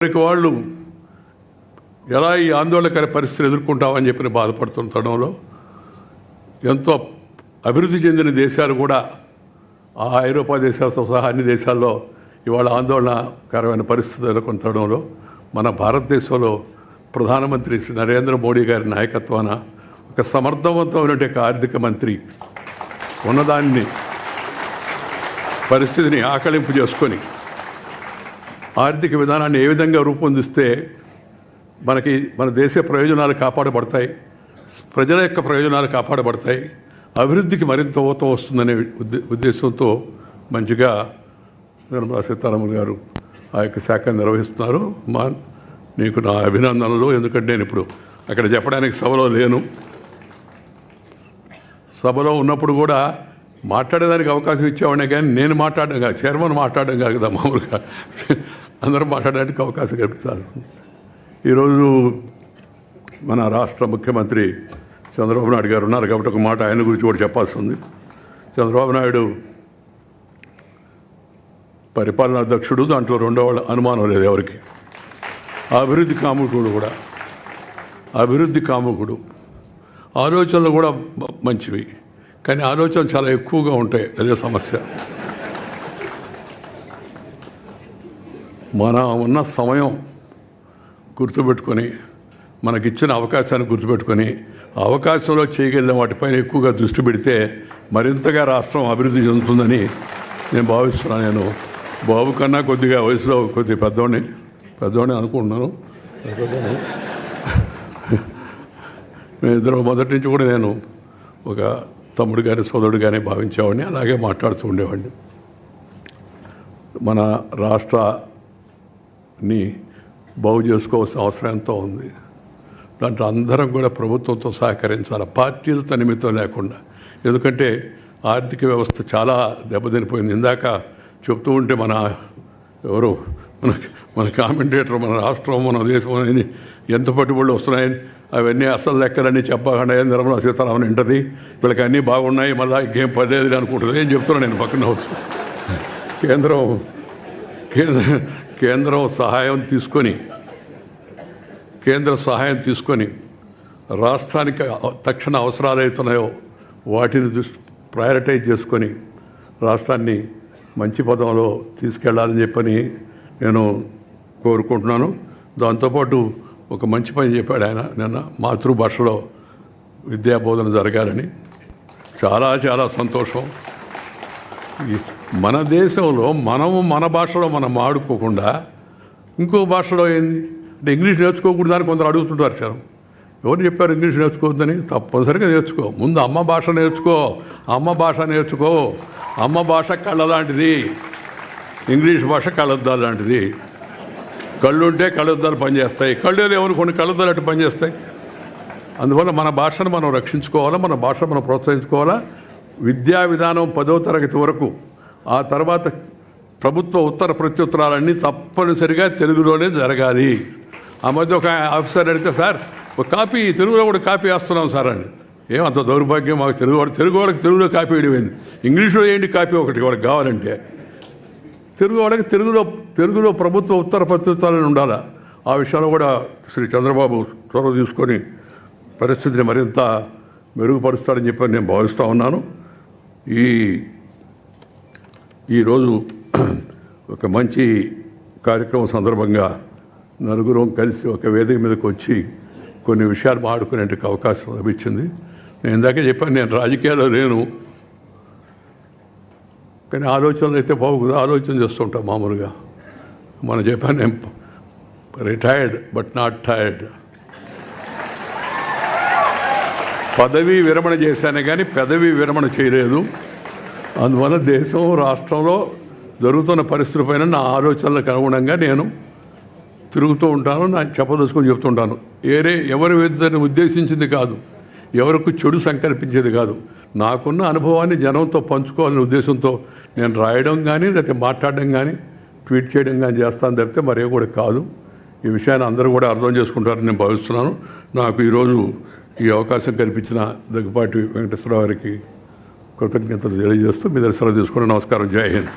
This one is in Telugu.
వాళ్ళు ఎలా ఈ ఆందోళనకర పరిస్థితులు ఎదుర్కొంటామని చెప్పి బాధపడుతున్న తరుణంలో ఎంతో అభివృద్ధి చెందిన దేశాలు కూడా ఆ ఐరోపా దేశాలతో సహా అన్ని దేశాల్లో ఇవాళ ఆందోళనకరమైన పరిస్థితులు ఎదుర్కొన్న తరుణంలో మన భారతదేశంలో ప్రధానమంత్రి శ్రీ నరేంద్ర మోడీ గారి నాయకత్వాన ఒక సమర్థవంతమైనటువంటి ఆర్థిక మంత్రి ఉన్నదాన్ని పరిస్థితిని ఆకళింపు చేసుకొని ఆర్థిక విధానాన్ని ఏ విధంగా రూపొందిస్తే మన దేశ ప్రయోజనాలు కాపాడబడతాయి, ప్రజల యొక్క ప్రయోజనాలు కాపాడబడతాయి, అభివృద్ధికి మరింత ఊతం వస్తుందనే ఉద్దేశంతో మంచిగా నిర్మలా సీతారామన్ గారు ఆ యొక్క శాఖను నిర్వహిస్తున్నారు. నీకు నా అభినందనలు. ఎందుకంటే నేను ఇప్పుడు అక్కడ చెప్పడానికి సభలో లేను. సభలో ఉన్నప్పుడు కూడా మాట్లాడేదానికి అవకాశం ఇచ్చేవాడినే కానీ నేను మాట్లాడడం కాదు, చైర్మన్ మాట్లాడడం కాదు కదా, మామూలుగా అందరూ మాట్లాడడానికి అవకాశం కల్పించాలి. ఈరోజు మన రాష్ట్ర ముఖ్యమంత్రి చంద్రబాబు నాయుడు గారు ఉన్నారు కాబట్టి ఒక మాట ఆయన గురించి కూడా చెప్పాల్సి ఉంది. చంద్రబాబు నాయుడు పరిపాలనా అధ్యక్షుడు, దాంట్లో రెండో వాళ్ళ అనుమానం లేదు ఎవరికి. అభివృద్ధి కాముకుడు, ఆలోచనలు కూడా మంచివి, కానీ ఆలోచనలు చాలా ఎక్కువగా ఉంటాయి. అదే సమస్య. మన ఉన్న సమయం గుర్తుపెట్టుకొని, మనకిచ్చిన అవకాశాన్ని గుర్తుపెట్టుకొని అవకాశంలో చేయగలిగిన వాటిపైన ఎక్కువగా దృష్టి పెడితే మరింతగా రాష్ట్రం అభివృద్ధి చెందుతుందని నేను భావిస్తున్నాను. నేను బాబు కన్నా కొద్దిగా వయసులో కొద్దిగా పెద్దవాడిని అనుకుంటున్నాను. మేమిద్దరం మొదటి నుంచి కూడా నేను ఒక తమ్ముడు కానీ సోదరుడు కానీ భావించేవాడిని, అలాగే మాట్లాడుతూ ఉండేవాడిని. మన రాష్ట్రాన్ని బాగు చేసుకోవాల్సిన అవసరం ఎంతో ఉంది. దాంట్లో అందరం కూడా ప్రభుత్వంతో సహకరించాలి, పార్టీలతో నిమిత్తం లేకుండా. ఎందుకంటే ఆర్థిక వ్యవస్థ చాలా దెబ్బతినిపోయింది. ఇందాక చెప్తూ ఉంటే మన కామెంటేటర్ మన రాష్ట్రం మన దేశం అని ఎంత పట్టుబడులు వస్తున్నాయని అవన్నీ అసలు లెక్కలన్నీ చెప్పకుండా నిర్మలా సీతారామన్ ఏంటది వీళ్ళకి అన్నీ బాగున్నాయి మళ్ళీ ఇంకేం పదేది అనుకుంటుంది. ఏం చెప్తున్నాను నేను పక్కన కేంద్రం సహాయం తీసుకొని రాష్ట్రానికి తక్షణ అవసరాలు అవుతున్నాయో వాటిని ప్రయారిటైజ్ చేసుకొని రాష్ట్రాన్ని మంచి పదంలో తీసుకెళ్లాలని చెప్పని నేను కోరుకుంటున్నాను. దాంతోపాటు ఒక మంచి పని చెప్పాడు ఆయన నిన్న, మాతృభాషలో విద్యాబోధన జరగాలని. చాలా చాలా సంతోషం. మన దేశంలో మన భాషలో మనం ఆడుకోకుండా ఇంకో భాషలో ఏంది అంటే ఇంగ్లీష్ నేర్చుకోకూడదని కొందరు అడుగుతుంటారు. సార్ ఎవరు చెప్పారు ఇంగ్లీష్ నేర్చుకోవద్దని? తప్పనిసరిగా నేర్చుకో. ముందు అమ్మ భాష నేర్చుకో. అమ్మ భాష కళ్ళ లాంటిది, ఇంగ్లీష్ భాష కళ్ళద్దాలు లాంటిది. కళ్ళుంటే కళ్ళద్దాలు పనిచేస్తాయి, కళ్ళు లేవని కొన్ని కళ్ళద్దాలు అట్టు పనిచేస్తాయి. అందువల్ల మన భాషను మనం రక్షించుకోవాలా, మన భాషను మనం ప్రోత్సహించుకోవాలా. విద్యా విధానం 10వ తరగతి వరకు, ఆ తర్వాత ప్రభుత్వ ఉత్తర ప్రత్యుత్తరాలన్నీ తప్పనిసరిగా తెలుగులోనే జరగాలి. ఆ మధ్య ఒక ఆఫీసర్ అడిగితే, సార్ ఒక కాపీ తెలుగులో కూడా కాపీ వేస్తున్నాం సార్ అని. ఏమంత దౌర్భాగ్యం మాకు తెలుగు వాళ్ళకి తెలుగులో కాపీ వేయడం, ఇంగ్లీష్లో ఏంటి కాపీ ఒకటి వాళ్ళకి కావాలంటే. తెలుగు వాళ్ళకి తెలుగులో ప్రభుత్వ ఉత్తర ప్రత్యుత్తరాలను ఉండాలి. ఆ విషయంలో కూడా శ్రీ చంద్రబాబు చొరవ తీసుకొని పరిస్థితిని మరింత మెరుగుపరుస్తాడని చెప్పి నేను భావిస్తూ ఉన్నాను. ఈరోజు ఒక మంచి కార్యక్రమం సందర్భంగా నలుగురం కలిసి ఒక వేదిక మీదకి వచ్చి కొన్ని విషయాలు మాట్లాడుకునే అవకాశం లభించింది. నేను ఇందాకే చెప్పాను, నేను రాజకీయాల్లో లేను, కానీ ఆలోచనలు అయితే బాగుంది. ఆలోచన చేస్తుంటాం మామూలుగా. మనం చెప్పాను, నేను రిటైర్డ్ బట్ నాట్ టైర్డ్. పదవీ విరమణ చేశానే కానీ పెదవి విరమణ చేయలేదు. అందువల్ల దేశం రాష్ట్రంలో జరుగుతున్న పరిస్థితులపైన నా ఆలోచనలకు అనుగుణంగా నేను తిరుగుతూ ఉంటాను, నాకు చెప్పదలుచుకొని చెప్తుంటాను. ఎవరి దాన్ని ఉద్దేశించింది కాదు, ఎవరికి చెడు సంకల్పించేది కాదు. నాకున్న అనుభవాన్ని జనంతో పంచుకోవాలనే ఉద్దేశంతో నేను రాయడం కానీ లేకపోతే మాట్లాడడం కానీ ట్వీట్ చేయడం కానీ చేస్తాను తప్పితే మరే కూడా కాదు. ఈ విషయాన్ని అందరూ కూడా అర్థం చేసుకుంటారని నేను భావిస్తున్నాను. నాకు ఈరోజు ఈ అవకాశం కల్పించిన దగ్గుపాటి వెంకటేశ్వరరావు గారికి కృతజ్ఞతలు తెలియజేస్తూ మీ దగ్గర సెలవు తీసుకుని నమస్కారం. జై హింద్.